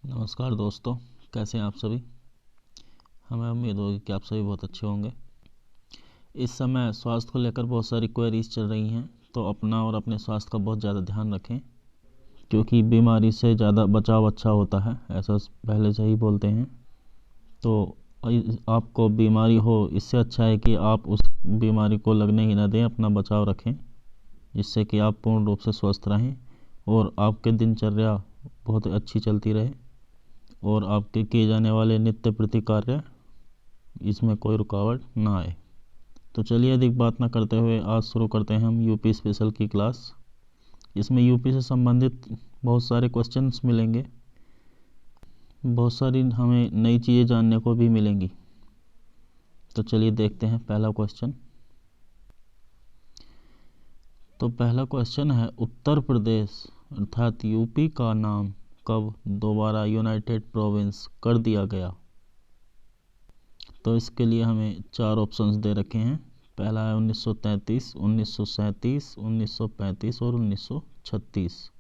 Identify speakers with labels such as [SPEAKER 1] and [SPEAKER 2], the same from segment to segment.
[SPEAKER 1] नमस्कार दोस्तों, कैसे हैं आप सभी। हमें उम्मीद होगी कि आप सभी बहुत अच्छे होंगे। इस समय स्वास्थ्य को लेकर बहुत सारी क्वेरीज चल रही हैं, तो अपना और अपने स्वास्थ्य का बहुत ज़्यादा ध्यान रखें, क्योंकि बीमारी से ज़्यादा बचाव अच्छा होता है, ऐसा पहले से ही बोलते हैं। तो आपको बीमारी हो, इससे अच्छा है कि आप उस बीमारी को लगने ही ना दें, अपना बचाव रखें, जिससे कि आप पूर्ण रूप से स्वस्थ रहें और आपकी दिनचर्या बहुत अच्छी चलती रहे और आपके किए जाने वाले नित्य प्रति कार्य इसमें कोई रुकावट ना आए। तो चलिए अधिक बात ना करते हुए आज शुरू करते हैं हम यूपी स्पेशल की क्लास। इसमें यूपी से संबंधित बहुत सारे क्वेश्चंस मिलेंगे, बहुत सारी हमें नई चीज़ें जानने को भी मिलेंगी। तो चलिए देखते हैं पहला क्वेश्चन। तो पहला क्वेश्चन है, उत्तर प्रदेश अर्थात यूपी का नाम कब दोबारा यूनाइटेड प्रोविंस कर दिया गया। तो इसके लिए हमें चार ऑप्शंस दे रखे हैं। पहला है 1933, 1937, 1935 और 1936।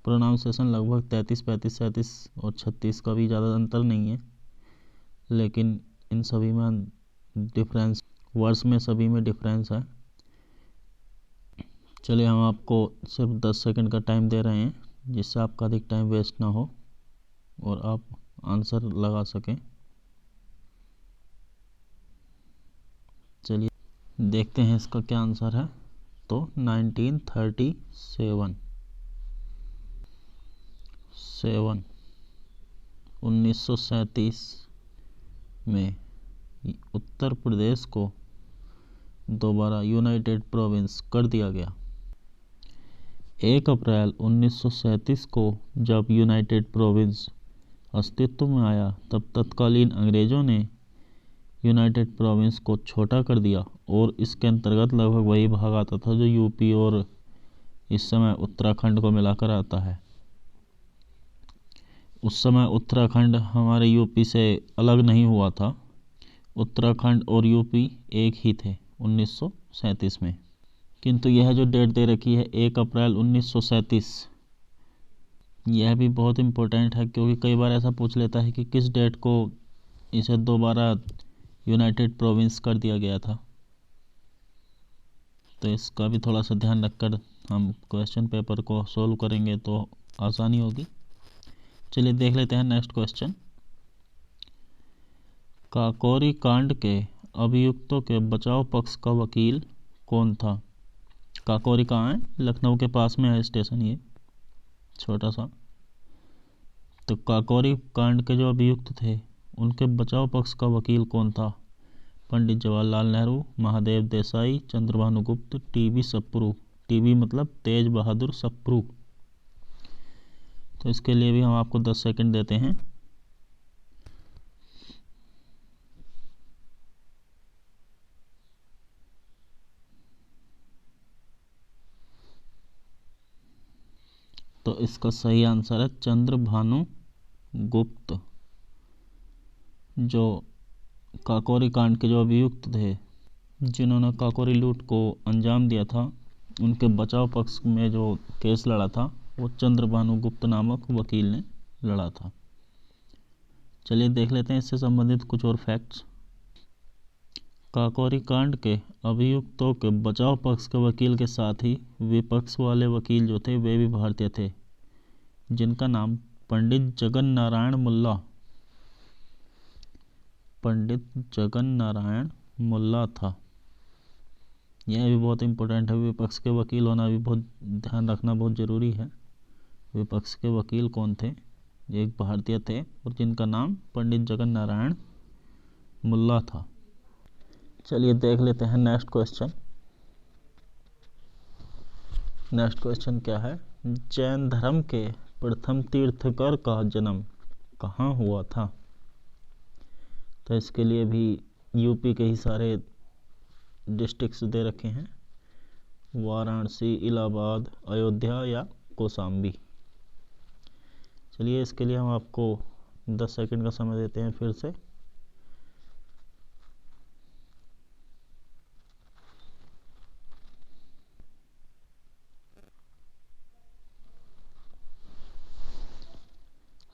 [SPEAKER 1] प्रोनाउंसिएशन लगभग 33, 35, 37 और 36 का भी ज़्यादा अंतर नहीं है, लेकिन इन सभी में डिफरेंस, वर्ड्स में सभी में डिफरेंस है। चलिए हम आपको सिर्फ 10 सेकंड का टाइम दे रहे हैं, जिससे आपका अधिक टाइम वेस्ट ना हो और आप आंसर लगा सकें। चलिए देखते हैं इसका क्या आंसर है। तो 1937 में उत्तर प्रदेश को दोबारा यूनाइटेड प्रोविंस कर दिया गया। 1 अप्रैल 1937 को जब यूनाइटेड प्रोविंस अस्तित्व में आया, तब तत्कालीन अंग्रेज़ों ने यूनाइटेड प्रोविंस को छोटा कर दिया और इसके अंतर्गत लगभग वही भाग आता था जो यूपी और इस समय उत्तराखंड को मिलाकर आता है। उस समय उत्तराखंड हमारे यूपी से अलग नहीं हुआ था, उत्तराखंड और यूपी एक ही थे 1937 में। किंतु यह जो डेट दे रखी है 1 अप्रैल 1937, यह भी बहुत इम्पोर्टेंट है, क्योंकि कई बार ऐसा पूछ लेता है कि किस डेट को इसे दोबारा यूनाइटेड प्रोविंस कर दिया गया था। तो इसका भी थोड़ा सा ध्यान रखकर हम क्वेश्चन पेपर को सोल्व करेंगे तो आसानी होगी। चलिए देख लेते हैं नेक्स्ट क्वेश्चन। काकोरी कांड के अभियुक्तों के बचाव पक्ष का वकील कौन था। काकोरी कहाँ है? लखनऊ के पास में है स्टेशन, ये छोटा सा। तो काकोरी कांड के जो अभियुक्त थे, उनके बचाव पक्ष का वकील कौन था? पंडित जवाहरलाल नेहरू, महादेव देसाई, चंद्रभानु गुप्त, टीबी सप्रू। टीबी मतलब तेज बहादुर सप्रू। तो इसके लिए भी हम आपको 10 सेकंड देते हैं। तो इसका सही आंसर है चंद्रभानु गुप्त। जो काकोरी कांड के जो अभियुक्त थे, जिन्होंने काकोरी लूट को अंजाम दिया था, उनके बचाव पक्ष में जो केस लड़ा था वो चंद्रभानु गुप्त नामक वकील ने लड़ा था। चलिए देख लेते हैं इससे संबंधित कुछ और फैक्ट्स। काकोरी कांड के अभियुक्तों के बचाव पक्ष के वकील के साथ ही विपक्ष वाले वकील जो थे वे भी भारतीय थे, जिनका नाम पंडित जगन नारायण मुल्ला था। यह भी बहुत इम्पोर्टेंट है, विपक्ष के वकील होना भी बहुत ध्यान रखना बहुत ज़रूरी है। विपक्ष के वकील कौन थे? एक भारतीय थे और जिनका नाम पंडित जगन नारायण मुल्ला था। चलिए देख लेते हैं नेक्स्ट क्वेश्चन। नेक्स्ट क्वेश्चन क्या है? जैन धर्म के प्रथम तीर्थंकर का जन्म कहाँ हुआ था? तो इसके लिए भी यूपी के ही सारे डिस्ट्रिक्ट्स दे रखे हैं, वाराणसी, इलाहाबाद, अयोध्या या कौशाम्बी। चलिए इसके लिए हम आपको 10 सेकंड का समय देते हैं फिर से।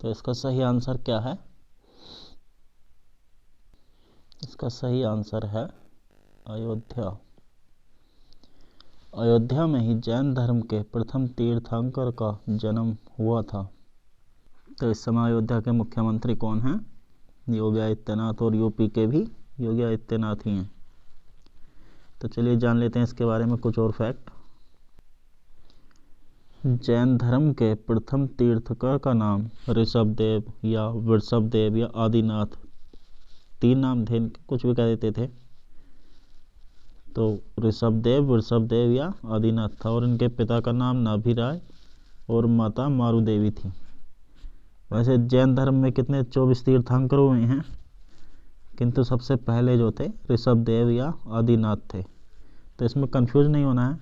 [SPEAKER 1] तो इसका सही आंसर क्या है? इसका सही आंसर है अयोध्या। अयोध्या में ही जैन धर्म के प्रथम तीर्थंकर का जन्म हुआ था। तो इस समय अयोध्या के मुख्यमंत्री कौन हैं? योगी आदित्यनाथ, और यूपी के भी योगी आदित्यनाथ ही हैं। तो चलिए जान लेते हैं इसके बारे में कुछ और फैक्ट। जैन धर्म के प्रथम तीर्थंकर का नाम ऋषभदेव या वृषभदेव या आदिनाथ, 3 नाम थे इनके, कुछ भी कह देते थे। तो ऋषभदेव, वृषभदेव या आदिनाथ था, और इनके पिता का नाम नाभिराय और माता मारुदेवी थी। वैसे जैन धर्म में कितने 24 तीर्थंकर हुए हैं, किंतु सबसे पहले जो थे ऋषभदेव या आदिनाथ थे। तो इसमें कंफ्यूज नहीं होना है।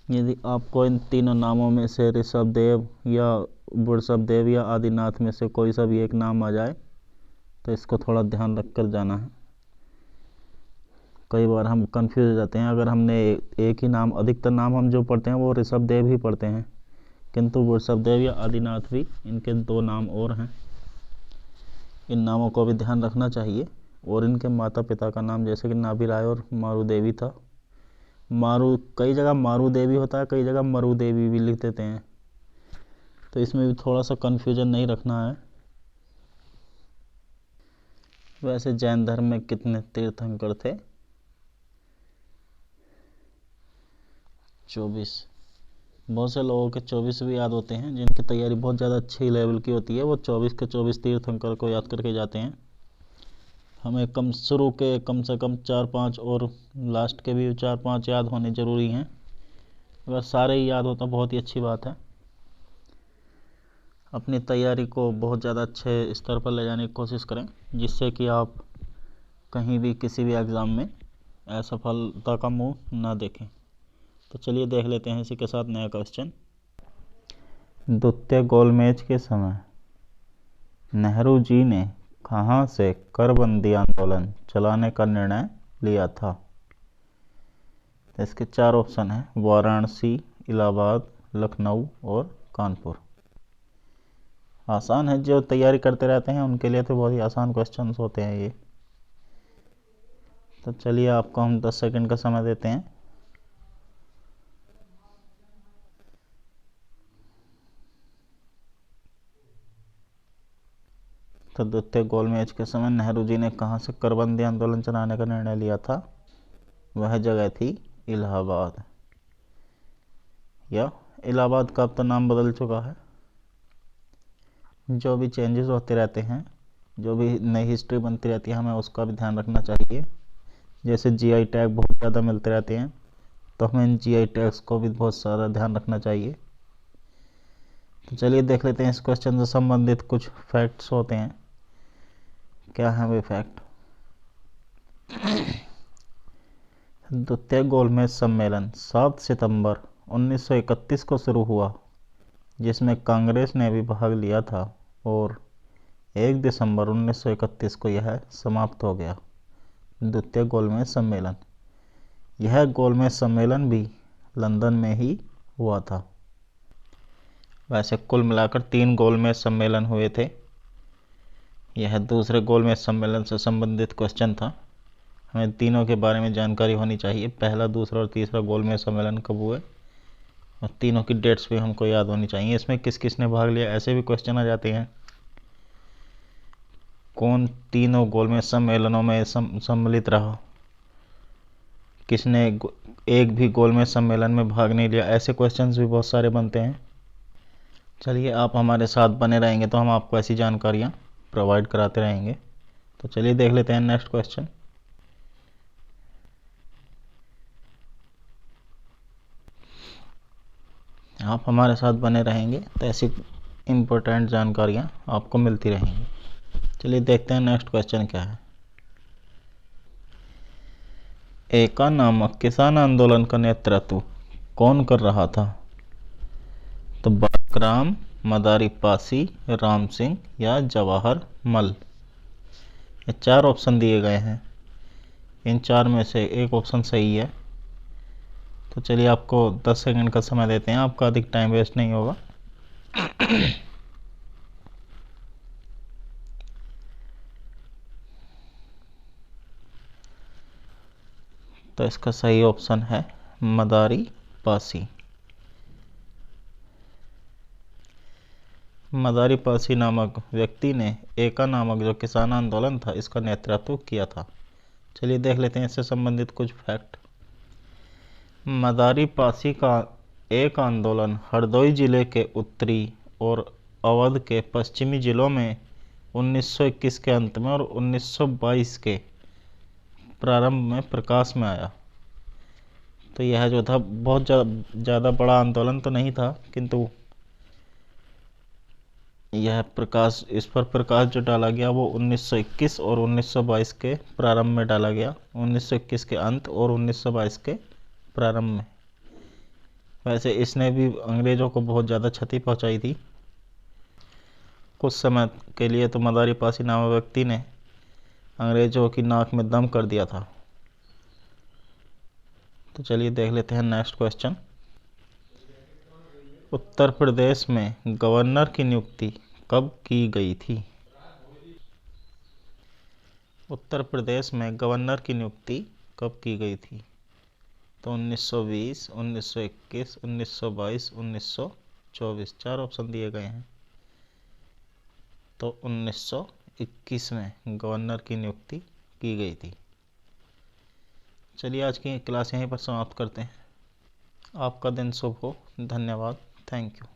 [SPEAKER 1] यदि आपको इन तीनों नामों में से ऋषभदेव या वृषभदेव या आदिनाथ में से कोई सा भी एक नाम आ जाए तो इसको थोड़ा ध्यान रख कर जाना है। कई बार हम कंफ्यूज हो जाते हैं। अगर हमने एक ही नाम, अधिकतर नाम हम जो पढ़ते हैं वो ऋषभदेव ही पढ़ते हैं, किंतु वृषभदेव या आदिनाथ भी, इनके 2 नाम और हैं। इन नामों को भी ध्यान रखना चाहिए। और इनके माता पिता का नाम जैसे कि नाभिराय और मारुदेवी था। कई जगह मारुदेवी होता है, कई जगह मरुदेवी भी लिख देते हैं, तो इसमें भी थोड़ा सा कन्फ्यूजन नहीं रखना है। वैसे जैन धर्म में कितने तीर्थंकर थे? 24। बहुत से लोगों के 24 भी याद होते हैं, जिनकी तैयारी बहुत ज़्यादा अच्छी लेवल की होती है, वो 24 के 24 तीर्थंकर को याद करके जाते हैं। हमें शुरू के कम से कम 4-5 और लास्ट के भी 4-5 याद होने ज़रूरी हैं। अगर सारे ही याद हो तो बहुत ही अच्छी बात है। अपनी तैयारी को बहुत ज़्यादा अच्छे स्तर पर ले जाने की कोशिश करें, जिससे कि आप कहीं भी किसी भी एग्ज़ाम में असफलता का मुंह ना देखें। तो चलिए देख लेते हैं इसी के साथ नया क्वेश्चन। द्वितीय गोलमेज के समय नेहरू जी ने कहाँ से करबंदी आंदोलन चलाने का निर्णय लिया था? तो इसके 4 ऑप्शन हैं, वाराणसी, इलाहाबाद, लखनऊ और कानपुर। आसान है, जो तैयारी करते रहते हैं उनके लिए तो बहुत ही आसान क्वेश्चंस होते हैं ये। तो चलिए आपको हम 10 सेकंड का समय देते हैं। तो द्वितीय गोलमेज के समय नेहरू जी ने कहाँ से करबंदी आंदोलन चलाने का निर्णय लिया था? वह जगह थी इलाहाबाद। या इलाहाबाद का अब तो नाम बदल चुका है। जो भी चेंजेस होते रहते हैं, जो भी नई हिस्ट्री बनती रहती है, हमें उसका भी ध्यान रखना चाहिए। जैसे जीआई टैग बहुत ज़्यादा मिलते रहते हैं, तो हमें इन जीआई टैग्स को भी बहुत सारा ध्यान रखना चाहिए। तो चलिए देख लेते हैं इस क्वेश्चन से संबंधित कुछ फैक्ट्स होते हैं। क्या है वे फैक्ट? द्वितीय गोलमेज सम्मेलन 7 सितंबर 1931 को शुरू हुआ, जिसमें कांग्रेस ने भी भाग लिया था, और 1 दिसंबर 1931 को यह समाप्त हो गया। द्वितीय गोलमेज सम्मेलन, यह गोलमेज सम्मेलन भी लंदन में ही हुआ था। वैसे कुल मिलाकर 3 गोलमेज सम्मेलन हुए थे। यह दूसरे गोलमेज सम्मेलन से संबंधित क्वेश्चन था। हमें तीनों के बारे में जानकारी होनी चाहिए, पहला, दूसरा और तीसरा गोलमेज सम्मेलन कब हुए, और तीनों की डेट्स भी हमको याद होनी चाहिए। इसमें किस किस ने भाग लिया, ऐसे भी क्वेश्चन आ जाते हैं। कौन तीनों गोलमेज सम्मेलनों में सम्मिलित रहा, किसने एक भी गोलमेज सम्मेलन में भाग नहीं लिया, ऐसे क्वेश्चंस भी बहुत सारे बनते हैं। चलिए आप हमारे साथ बने रहेंगे तो हम आपको ऐसी जानकारियाँ प्रोवाइड कराते रहेंगे। तो चलिए देख लेते हैं नेक्स्ट क्वेश्चन। आप हमारे साथ बने रहेंगे तो ऐसी इम्पोर्टेंट जानकारियाँ आपको मिलती रहेंगी। चलिए देखते हैं नेक्स्ट क्वेश्चन क्या है। एका नामक किसान आंदोलन का नेतृत्व कौन कर रहा था? तो बालराम, मदारी पासी, राम सिंह या जवाहर मल। ये 4 ऑप्शन दिए गए हैं, इन 4 में से एक ऑप्शन सही है। तो चलिए आपको 10 सेकंड का समय देते हैं, आपका अधिक टाइम वेस्ट नहीं होगा। तो इसका सही ऑप्शन है मदारी पासी। मदारी पासी नामक व्यक्ति ने एका नामक जो किसान आंदोलन था इसका नेतृत्व किया था। चलिए देख लेते हैं इससे संबंधित कुछ फैक्ट। मदारी पासी का एक आंदोलन हरदोई जिले के उत्तरी और अवध के पश्चिमी जिलों में 1921 के अंत में और 1922 के प्रारंभ में प्रकाश में आया। तो यह जो था बहुत ज़्यादा बड़ा आंदोलन तो नहीं था, किंतु यह इस पर प्रकाश जो डाला गया वो 1921 और 1922 के प्रारंभ में डाला गया, 1921 के अंत और 1922 के प्रारंभ में। वैसे इसने भी अंग्रेज़ों को बहुत ज़्यादा क्षति पहुंचाई थी। कुछ समय के लिए तो मदारी पासी नामक व्यक्ति ने अंग्रेज़ों की नाक में दम कर दिया था। तो चलिए देख लेते हैं नेक्स्ट क्वेश्चन। उत्तर प्रदेश में गवर्नर की नियुक्ति कब की गई थी? उत्तर प्रदेश में गवर्नर की नियुक्ति कब की गई थी? तो 1920, 1921, 1922, 1924 चार ऑप्शन दिए गए हैं। तो 1921 में गवर्नर की नियुक्ति की गई थी। चलिए आज की क्लास यहीं पर समाप्त करते हैं। आपका दिन शुभ हो। धन्यवाद। Thank you.